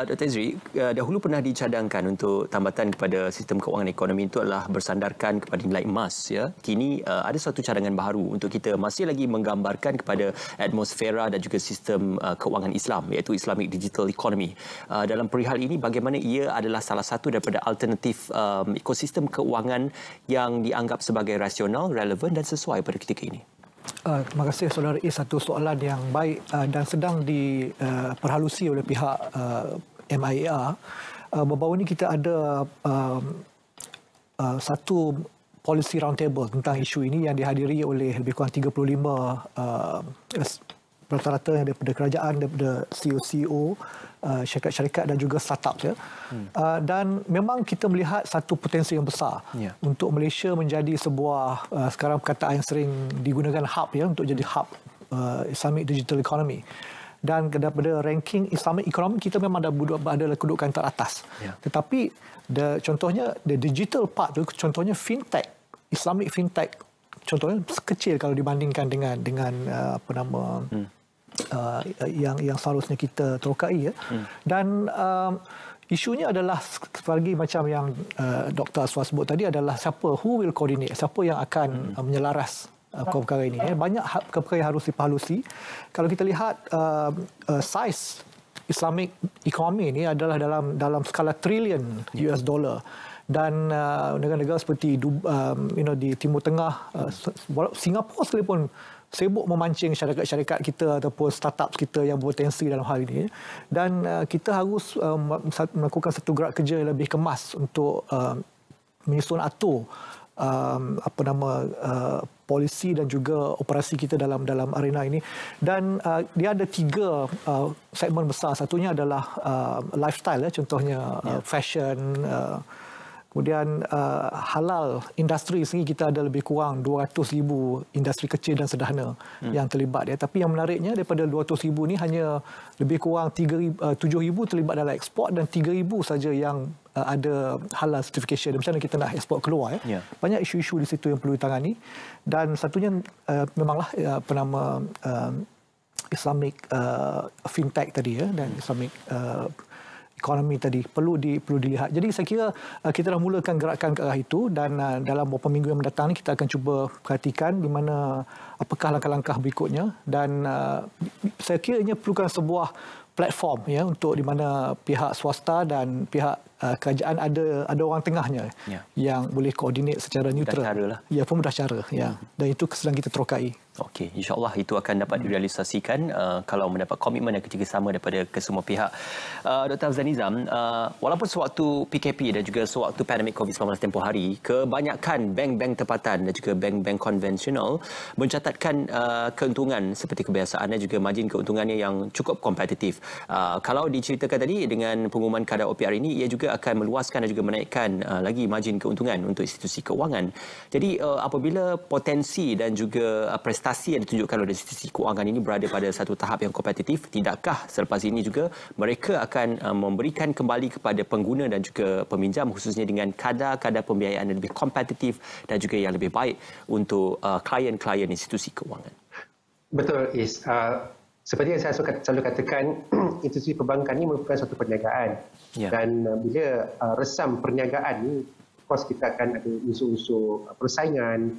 Dr. Hazri, dahulu pernah dicadangkan untuk tambatan kepada sistem keuangan ekonomi itu adalah bersandarkan kepada nilai emas. Ya. Kini ada suatu cadangan baru untuk kita masih lagi menggambarkan kepada atmosfera dan juga sistem keuangan Islam, iaitu Islamic Digital Economy. Dalam perihal ini, bagaimana ia adalah salah satu daripada alternatif ekosistem keuangan yang dianggap sebagai rasional, relevan dan sesuai pada ketika ini? Terima kasih saudara A. Satu soalan yang baik dan sedang diperhalusi oleh pihak MIAR. Baru-baru ini kita ada satu policy roundtable tentang isu ini yang dihadiri oleh lebih kurang 35 rata-rata daripada kerajaan, daripada CEO-CEO, syarikat-syarikat dan juga startup. Dan memang kita melihat satu potensi yang besar untuk Malaysia menjadi sebuah, sekarang perkataan yang sering digunakan hub, untuk jadi hub Islamic Digital Economy. Dan daripada ranking Islamic Economy, kita memang ada kedudukan teratas. Tetapi contohnya the digital part tu, contohnya fintech, Islamic fintech, contohnya kecil kalau dibandingkan dengan yang seharusnya kita terokai. Dan isunya adalah seperti macam yang Dr. Aswar sebut tadi, adalah who will coordinate, siapa yang akan menyelaras perkara ini. Banyak perkara yang harus diperhalusi. Kalau kita lihat size Islamic economy ini adalah dalam skala trilion US dollar. Dan negara-negara seperti di Timur Tengah, Singapura sekalipun sibuk memancing syarikat-syarikat kita ataupun startup kita yang berpotensi dalam hal ini. Dan kita harus melakukan satu gerak kerja yang lebih kemas untuk menyusun atur polisi dan juga operasi kita dalam arena ini. Dan dia ada 3 segmen besar. Satunya adalah lifestyle, contohnya fashion, kemudian halal industri sendiri kita ada lebih kurang 200,000 industri kecil dan sederhana yang terlibat. Tapi yang menariknya, daripada 200,000 ni hanya lebih kurang 7,000 terlibat dalam ekspor dan 3,000 saja yang ada halal certification. Macam mana kita nak ekspor keluar. Banyak isu-isu di situ yang perlu ditangani. Dan satunya memanglah Islamic fintech tadi, dan Islamic ekonomi tadi perlu dilihat. Jadi saya kira kita dah mulakan gerakan ke arah itu dan dalam beberapa minggu yang mendatang ni kita akan cuba perhatikan di mana apakah langkah-langkah berikutnya dan saya kira ini perlukan sebuah platform ya untuk di mana pihak swasta dan pihak kerajaan ada orang tengahnya yang boleh koordinat secara neutral. Ya, pemudah cara ya. Dan itu sedang kita terokai. Okey, insya-Allah itu akan dapat direalisasikan kalau mendapat komitmen dan kerjasama daripada kesemua pihak. Dr. Hafzan Nizam, walaupun sewaktu PKP dan juga sewaktu pandemik COVID-19 tempoh hari, kebanyakan bank-bank tempatan dan juga bank-bank konvensional mencatatkan keuntungan seperti kebiasaan dan juga margin keuntungannya yang cukup kompetitif. Kalau diceritakan tadi dengan pengumuman kadar OPR ini, ia juga akan meluaskan dan juga menaikkan lagi margin keuntungan untuk institusi keuangan. Jadi apabila potensi dan juga prestasi yang ditunjukkan oleh institusi keuangan ini berada pada satu tahap yang kompetitif, tidakkah selepas ini juga mereka akan memberikan kembali kepada pengguna dan juga peminjam khususnya dengan kadar-kadar pembiayaan yang lebih kompetitif dan juga yang lebih baik untuk klien-klien institusi keuangan? Betul, Is. Seperti yang saya selalu katakan, institusi perbankan ini merupakan satu perniagaan. Dan bila resam perniagaan ini, of course kita akan ada unsur-unsur persaingan,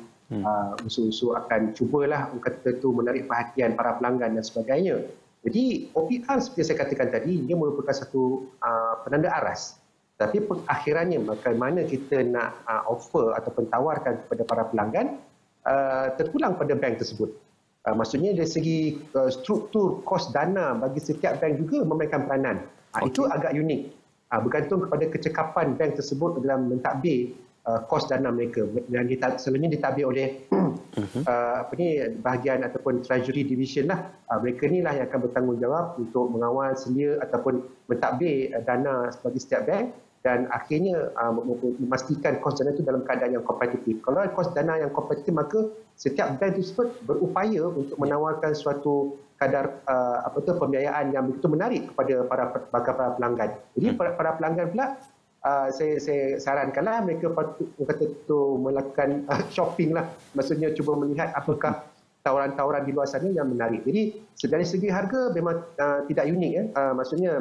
unsur-unsur akan cubalah kata tu menarik perhatian para pelanggan dan sebagainya. Jadi OPR seperti saya katakan tadi, dia merupakan satu penanda aras. Tapi pengakhirannya bagaimana kita nak offer atau tawarkan kepada para pelanggan terpulang pada bank tersebut. Maksudnya dari segi struktur kos dana bagi setiap bank juga memainkan peranan. Itu agak unik. Bergantung kepada kecekapan bank tersebut dalam mentadbir kos dana mereka. Dan selalunya ditadbir oleh bahagian ataupun treasury division lah. Mereka ni lah yang akan bertanggungjawab untuk mengawal selia ataupun mentadbir dana bagi setiap bank. Dan akhirnya memastikan kos dana itu dalam keadaan yang kompetitif. Kalau kos dana yang kompetitif, maka setiap bank tersebut berupaya untuk menawarkan suatu kadar pembiayaan yang begitu menarik kepada para pelanggan. Jadi para pelanggan pula, saya sarankanlah mereka patut melakukan shopping lah. Maksudnya cuba melihat apakah tawaran-tawaran di luar sana yang menarik. Jadi dari segi harga memang tidak unik ya. Maksudnya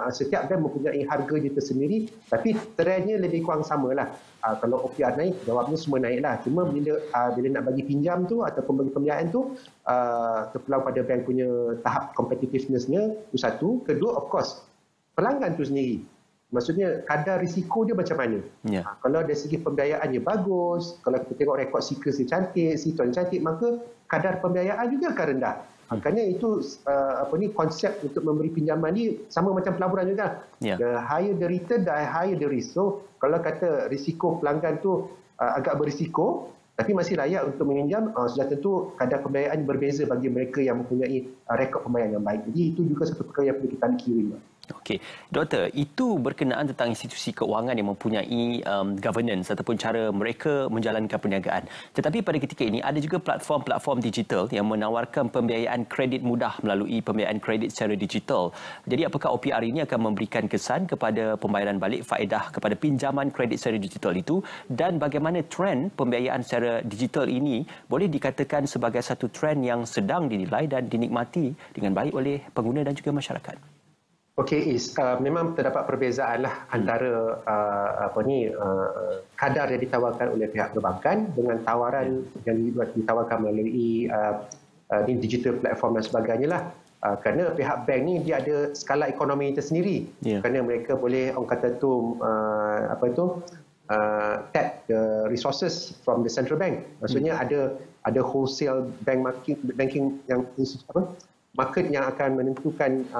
setiap bank mempunyai harga dia tersendiri, tapi trendnya lebih kurang samalah. Kalau OPR naik, jawabnya semua naiklah. Cuma bila nak bagi pinjam tu ataupun bagi pembiayaan tu terpulang pada bank punya tahap competitiveness-nya, itu satu. Kedua, of course, pelanggan tu sendiri. Maksudnya kadar risiko dia macam mana? Kalau dari segi pembiayaannya bagus, kalau kita tengok rekod seekers dia cantik, si tuan cantik, maka kadar pembiayaan juga akan rendah. Makanya itu konsep untuk memberi pinjaman ni sama macam pelaburan juga. The higher the return, the higher the risk. So kalau kata risiko pelanggan tu agak berisiko tapi masih layak untuk meminjam, sudah tentu kadar pembiayaan berbeza bagi mereka yang mempunyai rekod pembayaran yang baik. Jadi itu juga satu perkara yang perlu kita kira. Okey, Doktor, itu berkenaan tentang institusi keuangan yang mempunyai governance ataupun cara mereka menjalankan perniagaan. Tetapi pada ketika ini ada juga platform-platform digital yang menawarkan pembiayaan kredit mudah melalui pembiayaan kredit secara digital. Jadi apakah OPR ini akan memberikan kesan kepada pembayaran balik faedah kepada pinjaman kredit secara digital itu, dan bagaimana trend pembiayaan secara digital ini boleh dikatakan sebagai satu trend yang sedang dinilai dan dinikmati dengan baik oleh pengguna dan juga masyarakat? Okey, Is, memang terdapat perbezaan lah antara kadar yang ditawarkan oleh pihak perbankan dengan tawaran yang ditawarkan melalui digital platform dan sebagainya lah. Kerana pihak bank ni dia ada skala ekonomi tersendiri. Kerana mereka boleh tap the resources from the central bank. Maksudnya ada wholesale banking yang market yang akan menentukan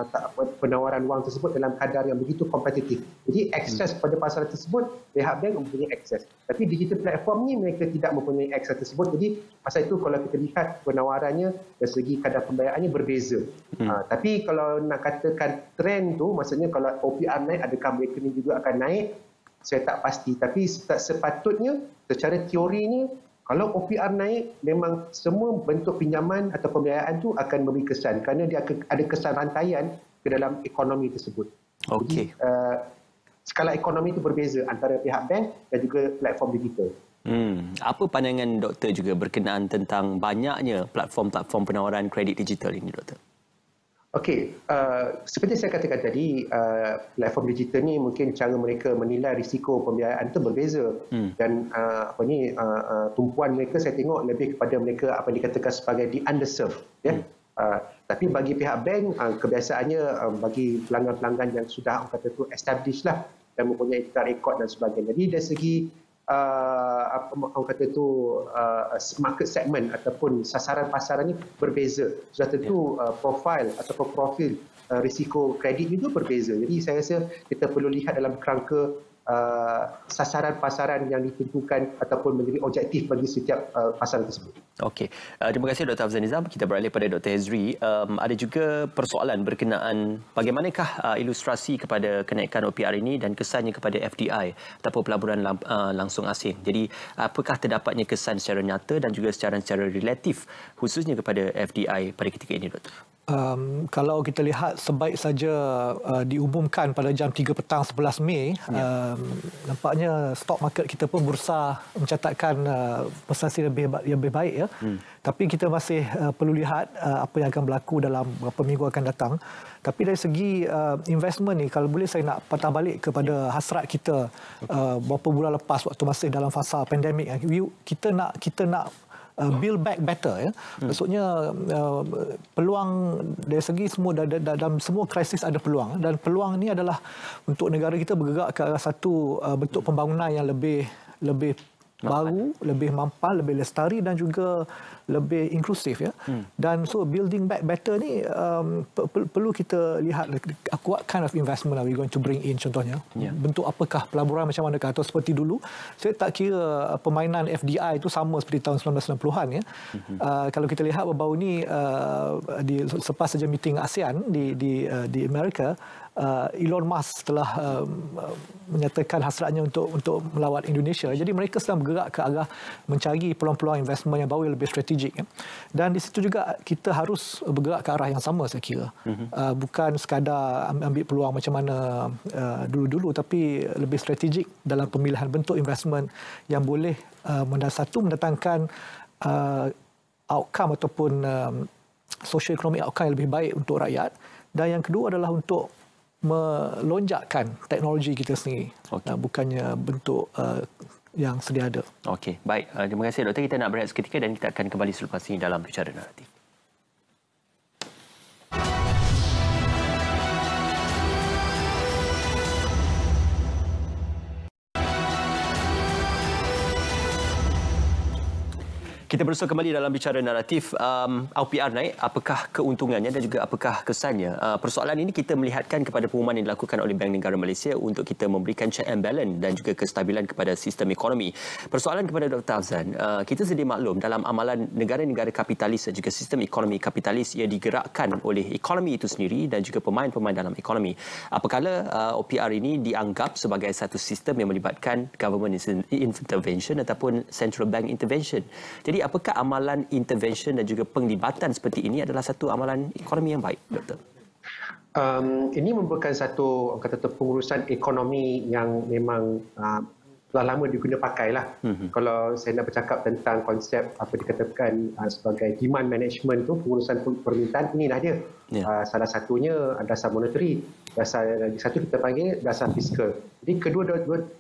penawaran wang tersebut dalam kadar yang begitu kompetitif. Jadi akses pada pasaran tersebut, pihak bank mempunyai akses. Tapi digital platform ni mereka tidak mempunyai akses tersebut. Jadi pasal itu kalau kita lihat penawarannya dari segi kadar pembayarannya berbeza. Tapi kalau nak katakan trend tu, maksudnya kalau OPR naik, adakah mereka ni juga akan naik? Saya tak pasti. Tapi sepatutnya secara teorinya, kalau OPR naik, memang semua bentuk pinjaman atau pembiayaan itu akan memberi kesan kerana dia akan ada kesan rantaian ke dalam ekonomi tersebut. Okey. Skala ekonomi itu berbeza antara pihak bank dan juga platform digital. Apa pandangan doktor juga berkenaan tentang banyaknya platform-platform penawaran kredit digital ini, doktor? Okey, seperti saya katakan tadi, platform digital ni mungkin cara mereka menilai risiko pembiayaan itu berbeza. Dan tumpuan mereka saya tengok lebih kepada mereka apa yang dikatakan sebagai the underserved, ya. Tapi bagi pihak bank, kebiasaannya bagi pelanggan-pelanggan yang sudah orang kata tu established lah dan mempunyai track record dan sebagainya. Jadi dari segi orang kata tu market segment ataupun sasaran pasaran ini berbeza. Sudah tentu profil ataupun profil risiko kredit itu berbeza. Jadi saya rasa kita perlu lihat dalam kerangka sasaran pasaran yang ditentukan ataupun menjadi objektif bagi setiap pasaran tersebut. Okey, terima kasih Dr. Afzal Nizam. Kita beralih pada Dr. Hezri. Ada juga persoalan berkenaan bagaimanakah ilustrasi kepada kenaikan OPR ini dan kesannya kepada FDI ataupun pelaburan langsung asing. Jadi apakah terdapatnya kesan secara nyata dan juga secara relatif khususnya kepada FDI pada ketika ini, Dr.? Kalau kita lihat sebaik saja diumumkan pada jam 3 petang 11 Mei, nampaknya stok market kita pun bursa mencatatkan prestasi lebih baik, ya. Tapi kita masih perlu lihat apa yang akan berlaku dalam beberapa minggu akan datang. Tapi dari segi investment ni, kalau boleh saya nak patah balik kepada hasrat kita beberapa bulan lepas waktu masih dalam fasa pandemik. Kita nak build back better, ya. Maksudnya peluang dari segi semua dalam semua krisis ada peluang, dan peluang ini adalah untuk negara kita bergerak ke arah satu bentuk pembangunan yang lebih baru, lebih mampan, lebih lestari dan juga lebih inklusif, ya. Dan so building back better ni perlu kita lihat what kind of investment are we going to bring in, contohnya. Bentuk apakah pelaburan macam mana, atau seperti dulu. Saya tak kira permainan FDI itu sama seperti tahun 1990-an, ya. Kalau kita lihat baru-baru ni selepas saja meeting ASEAN di Amerika, Elon Musk telah menyatakan hasratnya untuk melawat Indonesia. Jadi mereka sedang bergerak ke arah mencari peluang-peluang investment yang baru, yang lebih strategik, ya. Dan di situ juga kita harus bergerak ke arah yang sama, saya kira. Bukan sekadar ambil peluang macam mana dulu-dulu, tapi lebih strategik dalam pemilihan bentuk investment yang boleh mendatangkan outcome ataupun socio-economic outcome yang lebih baik untuk rakyat. Dan yang kedua adalah untuk melonjakkan teknologi kita sendiri, bukannya bentuk yang sedia ada. Okey, baik. Terima kasih, Doktor. Kita nak berehat seketika dan kita akan kembali selepas ini dalam Bicara Naratif. Kita bersua kembali dalam Bicara Naratif. OPR naik, apakah keuntungannya dan juga apakah kesannya? Persoalan ini kita melihatkan kepada pengumuman yang dilakukan oleh Bank Negara Malaysia untuk kita memberikan check and balance dan juga kestabilan kepada sistem ekonomi. Persoalan kepada Dr. Afzal, kita sedia maklum dalam amalan negara-negara kapitalis dan juga sistem ekonomi kapitalis ia digerakkan oleh ekonomi itu sendiri dan juga pemain-pemain dalam ekonomi. Apakala OPR ini dianggap sebagai satu sistem yang melibatkan government intervention ataupun central bank intervention. Jadi apakah amalan intervention dan juga penglibatan seperti ini adalah satu amalan ekonomi yang baik, Doktor? Ini merupakan satu pengurusan ekonomi yang memang telah lama diguna pakai lah. Kalau saya nak bercakap tentang konsep apa dikatakan sebagai demand management tu, pengurusan permintaan, inilah dia. Salah satunya dasar monetary, dasar satu kita panggil dasar fiskal. Jadi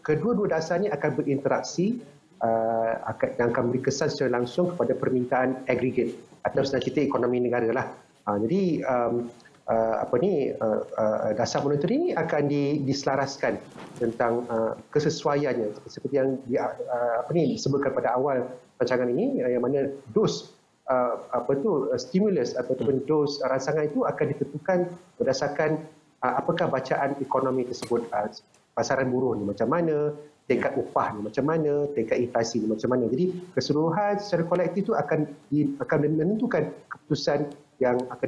kedua-dua dasar ni akan berinteraksi yang akan beri kesan secara langsung kepada permintaan aggregate atau senang cerita ekonomi negara lah. Jadi dasar monetary ini akan diselaraskan tentang kesesuaiannya seperti yang disebutkan pada awal rancangan ini, yang mana dos stimulus ataupun dos rancangan itu akan ditentukan berdasarkan apakah bacaan ekonomi tersebut, pasaran buruh ni macam mana, tingkat upah ni macam mana, tingkat inflasi ni macam mana. Jadi keseluruhan secara kolektif itu akan menentukan keputusan yang akan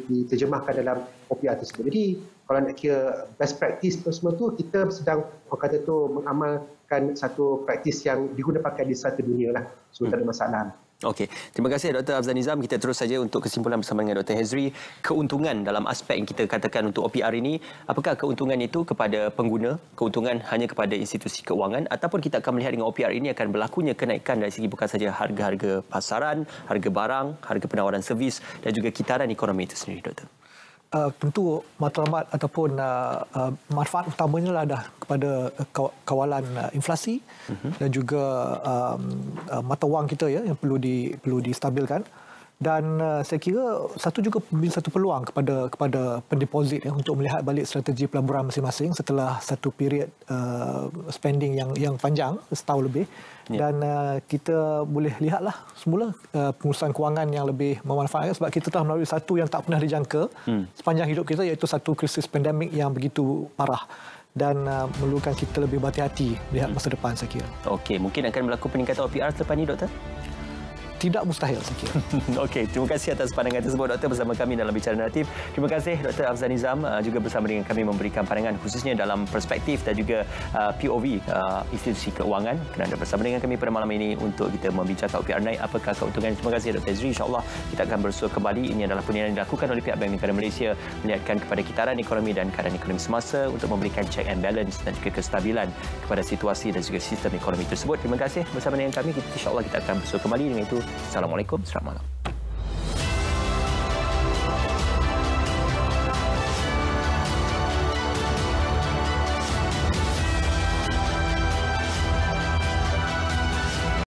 diterjemahkan dalam OPR tersebut. Jadi kalau nak kira best practice semua tu, kita sedang mengamalkan satu praktis yang digunakan di satu dunia lah. So tak ada masalah. Okey, terima kasih Dr. Afzal Nizam. Kita terus saja untuk kesimpulan bersama dengan Dr. Hezri. Keuntungan dalam aspek yang kita katakan untuk OPR ini, apakah keuntungan itu kepada pengguna, keuntungan hanya kepada institusi keuangan, ataupun kita akan melihat dengan OPR ini akan berlakunya kenaikan dari segi bukan saja harga-harga pasaran, harga barang, harga penawaran servis dan juga kitaran ekonomi itu sendiri, Doktor? Tentu matlamat ataupun manfaat utamanya lah dah kepada kawalan inflasi dan juga mata wang kita ya yang perlu distabilkan. Dan saya kira juga satu peluang kepada pendeposit ya untuk melihat balik strategi pelaburan masing-masing setelah satu period spending yang panjang, setahun lebih. Dan kita boleh lihatlah semula pengurusan kewangan yang lebih memanfaatkan sebab kita telah melalui satu yang tak pernah dijangka sepanjang hidup kita, iaitu satu krisis pandemik yang begitu parah dan memerlukan kita lebih berhati-hati melihat masa depan, saya kira. Okey, mungkin akan berlaku peningkatan OPR selepas ini, Doktor? Tidak mustahil, saya kira. Okey, terima kasih atas pandangan tersebut, Doktor, bersama kami dalam Bicara Naratif. Terima kasih Dr. Afzal Nizam juga bersama dengan kami memberikan pandangan khususnya dalam perspektif dan juga POV institusi keuangan kerana bersama dengan kami pada malam ini untuk kita membicarakan OPR naik, apakah keuntungan. Terima kasih Dr. Hezri. InsyaAllah kita akan bersua kembali. Ini adalah penilaian yang dilakukan oleh pihak Bank Negara Malaysia melihatkan kepada kitaran ekonomi dan keadaan ekonomi semasa untuk memberikan check and balance dan juga kestabilan kepada situasi dan juga sistem ekonomi tersebut. Terima kasih bersama dengan kami. InsyaAllah kita akan bersua kembali. Dengan itu, Assalamualaikum. Selamat malam.